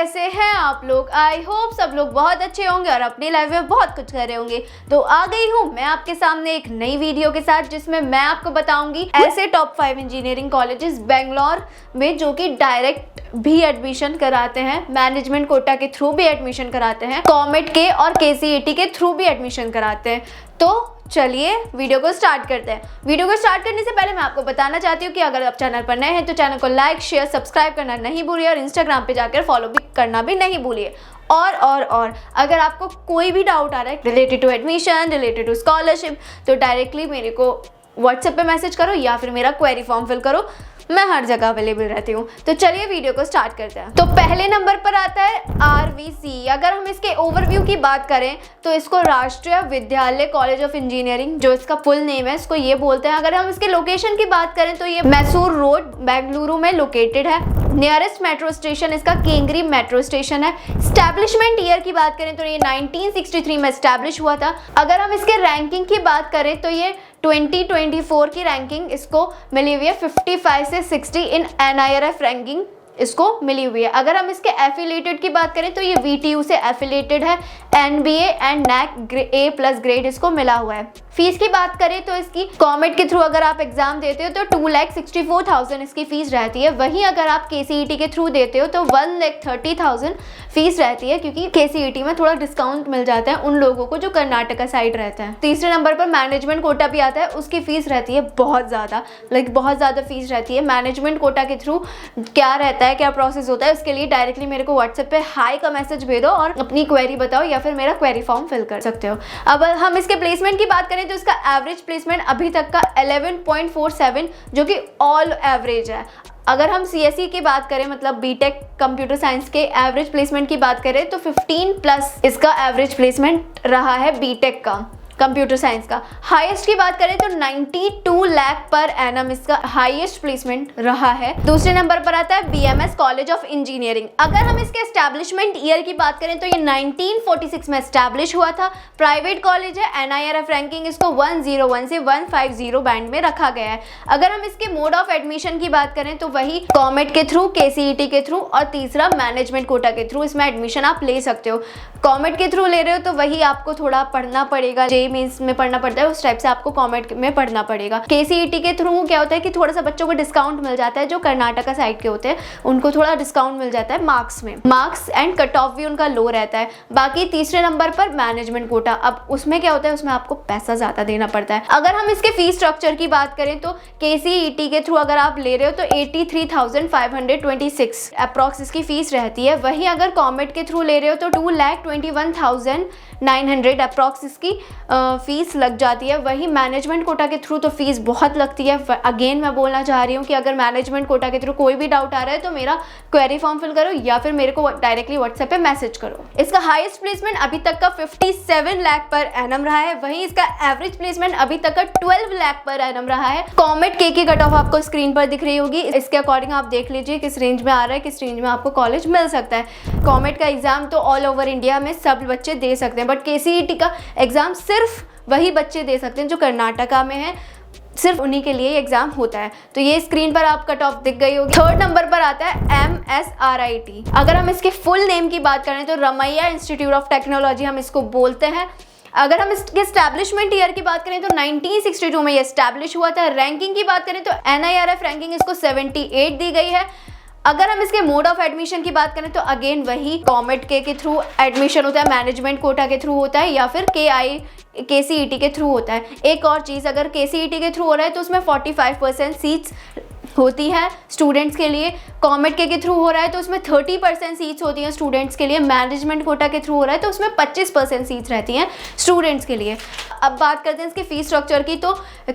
कैसे हैं आप लोग। आई होप सब लोग बहुत अच्छे होंगे और अपनी लाइफ में बहुत कुछ कर रहे होंगे। तो आ गई हूँ मैं आपके सामने एक नई वीडियो के साथ, जिसमें मैं आपको बताऊंगी ऐसे टॉप 5 इंजीनियरिंग कॉलेजेस बेंगलोर में जो कि डायरेक्ट भी एडमिशन कराते हैं, मैनेजमेंट कोटा के थ्रू भी एडमिशन कराते हैं, कॉमेट के और KCET के थ्रू भी एडमिशन कराते हैं। तो चलिए वीडियो को स्टार्ट करते हैं। वीडियो को स्टार्ट करने से पहले मैं आपको बताना चाहती हूँ कि अगर आप चैनल पर नए हैं तो चैनल को लाइक शेयर सब्सक्राइब करना नहीं भूलिए और इंस्टाग्राम पे जाकर फॉलो भी करना भी नहीं भूलिए। और अगर आपको कोई भी डाउट आ रहा है related to admission, related to scholarship, तो डायरेक्टली मेरे को व्हाट्सएप पे मैसेज करो या फिर मेरा क्वेरी फॉर्म फिल करो, मैं हर जगह अवेलेबल रहती हूँ। तो चलिए वीडियो को स्टार्ट करते हैं। तो पहले नंबर पर आता है RVC। अगर हम इसके ओवरव्यू की बात करें तो इसको राष्ट्रीय विद्यालय कॉलेज ऑफ इंजीनियरिंग, जो इसका फुल नेम है, इसको ये बोलते हैं। अगर हम इसके लोकेशन की बात करें तो ये मैसूर रोड बेंगलुरु में लोकेटेड है। नियरेस्ट मेट्रो स्टेशन इसका केंगरी मेट्रो स्टेशन है। स्टैब्लिशमेंट ईयर की बात करें तो ये 1963 में स्टैब्लिश हुआ था। अगर हम इसके रैंकिंग की बात करें तो ये 2024 की रैंकिंग इसको मिली हुई है 55 से 60 इन NIRF रैंकिंग इसको मिली हुई है। अगर हम इसके एफिलिएटेड की बात करें तो ये VTU से एफिलिएटेड है। NBA and NAC A+ grade इसको मिला हुआ है। फीस की बात करें तो इसकी कॉमेट के थ्रू अगर आप एग्जाम देते हो तो 2,64,000 इसकी फीस रहती है। वहीं अगर आप KCET के थ्रू देते हो तो 1,30,000 फीस रहती है, क्योंकि KCET में थोड़ा डिस्काउंट मिल जाता है उन लोगों को जो कर्नाटका साइड रहते हैं। तीसरे नंबर पर मैनेजमेंट कोटा भी आता है, उसकी फीस रहती है बहुत ज़्यादा, बहुत ज़्यादा फीस रहती है। मैनेजमेंट कोटा के थ्रू क्या रहता है, क्या प्रोसेस होता है, उसके लिए डायरेक्टली मेरे को व्हाट्सएप पे हाई का मैसेज भेजो और अपनी क्वेरी बताओ या फिर मेरा क्वेरी फॉर्म फिल कर सकते हो। अब हम इसके प्लेसमेंट की बात करें तो इसका एवरेज प्लेसमेंट अभी तक का 11.47, जो कि ऑल एवरेज है। अगर हम CSE की बात करें, मतलब बीटेक कंप्यूटर साइंस के एवरेज प्लेसमेंट की बात करें तो 15+ इसका एवरेज प्लेसमेंट रहा है बीटेक का कंप्यूटर साइंस का। हाईएस्ट की बात करें तो 92 लाख पर एनम इसका हाईएस्ट प्लेसमेंट रहा है। दूसरे नंबर पर आता है BMS कॉलेज ऑफ इंजीनियरिंग। अगर हम इसके एस्टैब्लिशमेंट ईयर की बात करें तो ये 1946 में एस्टैब्लिश हुआ था। प्राइवेट कॉलेज है। NIRF रैंकिंग इसको 101 से 150 बैंड में रखा गया है। अगर हम इसके मोड ऑफ एडमिशन की बात करें तो वही कॉमेट के थ्रू, KCET के थ्रू और तीसरा मैनेजमेंट कोटा के थ्रू इसमें एडमिशन आप ले सकते हो। कॉमेट के थ्रू ले रहे हो तो वही आपको थोड़ा पढ़ना पड़ेगा, मींस में पढ़ना पड़ता है, उस टाइप से आपको कॉमेट में पढ़ना पड़ेगा। KCET के थ्रू क्या होता है कि थोड़ा सा बच्चों को डिस्काउंट मिल जाता है, जो कर्नाटका साइड के होते हैं उनको थोड़ा डिस्काउंट मिल जाता है मार्क्स में। मार्क्स एंड कट ऑफ भी उनका लो रहता है। बाकी तीसरे नंबर पर मैनेजमेंट कोटा। अब उसमें क्या होता है, उसमें आपको पैसा ज़्यादा देना पड़ता है। अगर हम इसके फीस स्ट्रक्चर की बात करें तो KCET के थ्रू अगर आप ले रहे हो तो 83,526 अप्रॉक्स इसकी फीस रहती है। वहीं अगर कॉमेट के थ्रू ले रहे हो तो 2,21,900 अप्रॉक्स इसकी फीस लग जाती है। वही मैनेजमेंट कोटा के थ्रू तो फीस बहुत लगती है। अगेन मैं बोलना चाह रही हूँ कि अगर मैनेजमेंट कोटा के थ्रू कोई भी डाउट आ रहा है तो मेरा क्वेरी फॉर्म फिल करो या फिर मेरे को डायरेक्टली व्हाट्सएप पे मैसेज करो। इसका हाईएस्ट प्लेसमेंट अभी तक का 57 लाख पर एनम रहा है। वहीं इसका एवरेज प्लेसमेंट अभी तक का 12 लाख पर एनम रहा है। कॉमेट के की कट ऑफ आपको स्क्रीन पर दिख रही होगी। इसके अकॉर्डिंग आप देख लीजिए किस रेंज में आ रहा है, किस रेंज में आपको कॉलेज मिल सकता है। कॉमेट का एग्जाम तो ऑल ओवर इंडिया में सब बच्चे दे सकते हैं, बट KCET का एग्जाम सिर्फ वही बच्चे दे सकते हैं जो कर्नाटका में हैं, सिर्फ उन्हीं के लिए एग्जाम होता है। तो ये स्क्रीन पर आप कट ऑफ दिख गई होगी। थर्ड नंबर पर आता है MSRIT। अगर हम इसके फुल नेम की बात करें तो रमैया इंस्टीट्यूट ऑफ टेक्नोलॉजी हम इसको बोलते हैं। अगर हम इसके एस्टैब्लिशमेंट ईयर की बात करें तो 1962 में ये एस्टैब्लिश हुआ था। रैंकिंग की बात करें तो NIRF रैंकिंग इसको 78 दी गई है। अगर हम इसके मोड ऑफ एडमिशन की बात करें तो अगेन वही कॉमेट के थ्रू एडमिशन होता है, मैनेजमेंट कोटा के थ्रू होता है या फिर KCET के थ्रू होता है। एक और चीज़, अगर KCET के थ्रू हो रहा है तो उसमें 45% सीट्स होती है स्टूडेंट्स के लिए। कॉमेट के थ्रू हो रहा है तो उसमें 30% सीट्स होती हैं स्टूडेंट्स के लिए। मैनेजमेंट कोटा के थ्रू हो रहा है तो उसमें 25% सीट्स रहती हैं स्टूडेंट्स के लिए। अब बात करते हैं इसके फीस स्ट्रक्चर की, तो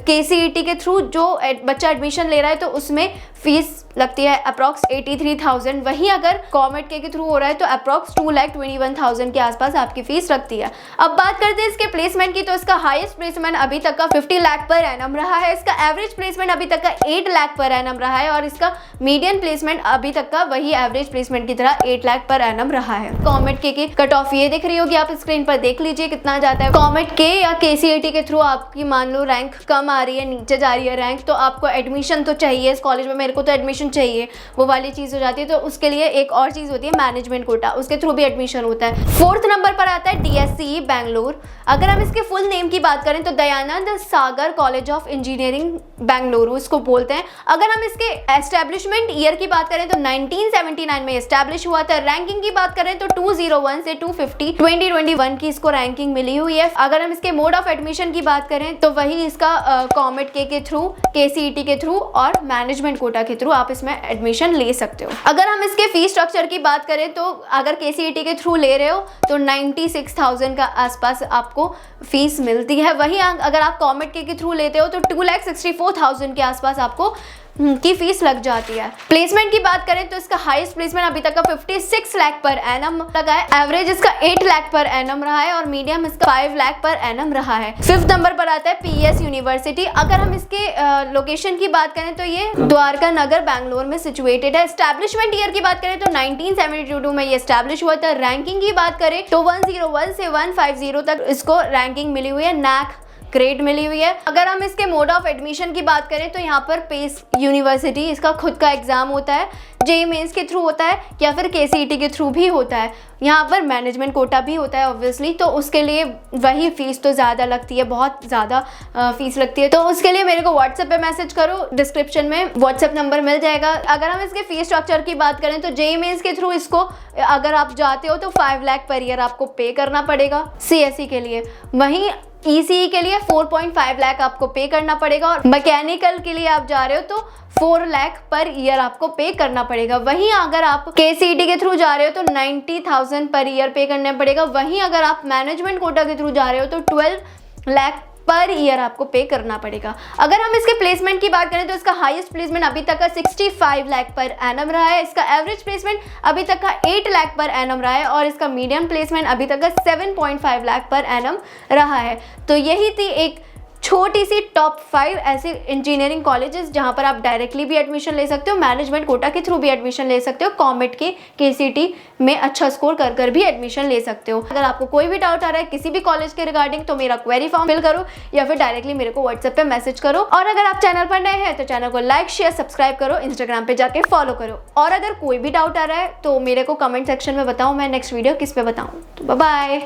KCET के थ्रू जो बच्चा एडमिशन ले रहा है तो उसमें फीस लगती है अप्रॉक्स 83,000। वहीं अगर कॉमेट के थ्रू हो रहा है तो अप्रॉक्स 2,21,000 के आसपास आपकी फीस लगती है। अब बात करते हैं इसके प्लेसमेंट की, तो इसका हाईएस्ट प्लेसमेंट अभी तक का 50 लाख पर एनम रहा है। इसका एवरेज प्लेसमेंट अभी तक का 8 लाख पर एनम रहा है और इसका मीडियन प्लेसमेंट अभी तक का वही एवरेज प्लेसमेंट की तरह 8 लाख पर एनम रहा है। कॉमेट के कट ऑफ ये दिख रही होगी, आप स्क्रीन पर देख लीजिए कितना जाता है। कॉमेट के या KCET के थ्रू आपकी मान लो रैंक कम आ रही है, नीचे जा रही है रैंक, तो आपको एडमिशन तो चाहिए इस कॉलेज में। मेरे को तो एडमिशन चाहिए, वो वाली चीज़ हो जाती है। तो उसके लिए एक और चीज़ होती है मैनेजमेंट कोटा, उसके थ्रू भी एडमिशन होता है। 4th नंबर पर आता है DSCE बैंगलोर। अगर हम इसके फुल नेम की बात करें तो दयानंद सागर कॉलेज ऑफ इंजीनियरिंग बेंगलुरु इसको बोलते हैं। अगर हम इसके एस्टेब्लिशमेंट ईयर की बात करें तो 1979 में एस्टैब्लिश हुआ था। रैंकिंग की बात करें तो 201 से 250 2021 की इसको रैंकिंग मिली हुई है। अगर हम इसके मोड ऑफ एडमिशन की बात करें तो वही इसका कॉमेट के थ्रू, KCET के थ्रू और मैनेजमेंट कोटा के थ्रू आप इसमें एडमिशन ले सकते हो। अगर हम इसके फीस स्ट्रक्चर की बात करें तो अगर KCET के थ्रू ले रहे हो तो 96,000 का आसपास आपको फीस मिलती है। वहीं अगर आप कॉमेट के थ्रू लेते हो तो 2,64,000 के आसपास आपको की फीस लग जाती है। प्लेसमेंट की बात करें तो इसका हाईएस्ट प्लेसमेंट अभी तक का 56 लाख पर एनम लगा है। एवरेज इसका 8 लाख पर एनम रहा है और मीडियम इसका 5 लाख पर एनम रहा है। 5th नंबर पर आता है PS यूनिवर्सिटी। अगर हम इसके लोकेशन की बात करें तो ये द्वारका नगर बैंगलोर में सिचुएटेड है। एस्टैब्लिशमेंट ईयर की बात करें तो 1972 में ये एस्टैब्लिश हुआ था। रैंकिंग की बात करें तो 101 से 150 तक इसको रैंकिंग मिली हुई है, NAC ग्रेड मिली हुई है। अगर हम इसके मोड ऑफ एडमिशन की बात करें तो यहाँ पर पेस यूनिवर्सिटी इसका खुद का एग्जाम होता है, JEE मेंस के थ्रू होता है या फिर KCET के थ्रू भी होता है। यहाँ पर मैनेजमेंट कोटा भी होता है ऑब्वियसली, तो उसके लिए वही फीस तो ज़्यादा लगती है, बहुत ज़्यादा फीस लगती है। तो उसके लिए मेरे को व्हाट्सएप पे मैसेज करो, डिस्क्रिप्शन में व्हाट्सएप नंबर मिल जाएगा। अगर हम इसके फीस स्ट्रक्चर की बात करें तो JEE मेंस के थ्रू इसको अगर आप जाते हो तो 5 लाख पर ईयर आपको पे करना पड़ेगा CSE के लिए। वहीं ECE के लिए 4.5 लाख आपको पे करना पड़ेगा और मैकेनिकल के लिए आप जा रहे हो तो 4 लाख पर ईयर आपको पे करना पड़ेगा। वहीं अगर आप KCET के थ्रू जा रहे हो तो 90,000 पर ईयर पे करना पड़ेगा। वहीं अगर आप मैनेजमेंट कोटा के थ्रू जा रहे हो तो 12 लाख पर ईयर आपको पे करना पड़ेगा। अगर हम इसके प्लेसमेंट की बात करें तो इसका हाईएस्ट प्लेसमेंट अभी तक का 65 लाख पर एनम रहा है। इसका एवरेज प्लेसमेंट अभी तक का 8 लाख पर एनम रहा है और इसका मीडियम प्लेसमेंट अभी तक का 7.5 लाख पर एनम रहा है। तो यही थी एक छोटी सी टॉप 5 ऐसे इंजीनियरिंग कॉलेजेस जहां पर आप डायरेक्टली भी एडमिशन ले सकते हो, मैनेजमेंट कोटा के थ्रू भी एडमिशन ले सकते हो, कॉमेट के KCET में अच्छा स्कोर कर भी एडमिशन ले सकते हो। अगर आपको कोई भी डाउट आ रहा है किसी भी कॉलेज के रिगार्डिंग तो मेरा क्वेरी फॉर्म फिल करो या फिर डायरेक्टली मेरे को व्हाट्सएप पे मैसेज करो। और अगर आप चैनल पर नए हैं तो चैनल को लाइक शेयर सब्सक्राइब करो, इंस्टाग्राम पे जाके फॉलो करो। और अगर कोई भी डाउट आ रहा है तो मेरे को कमेंट सेक्शन में बताओ, मैं नेक्स्ट वीडियो किस पे बताऊँ। तो बाय बाय।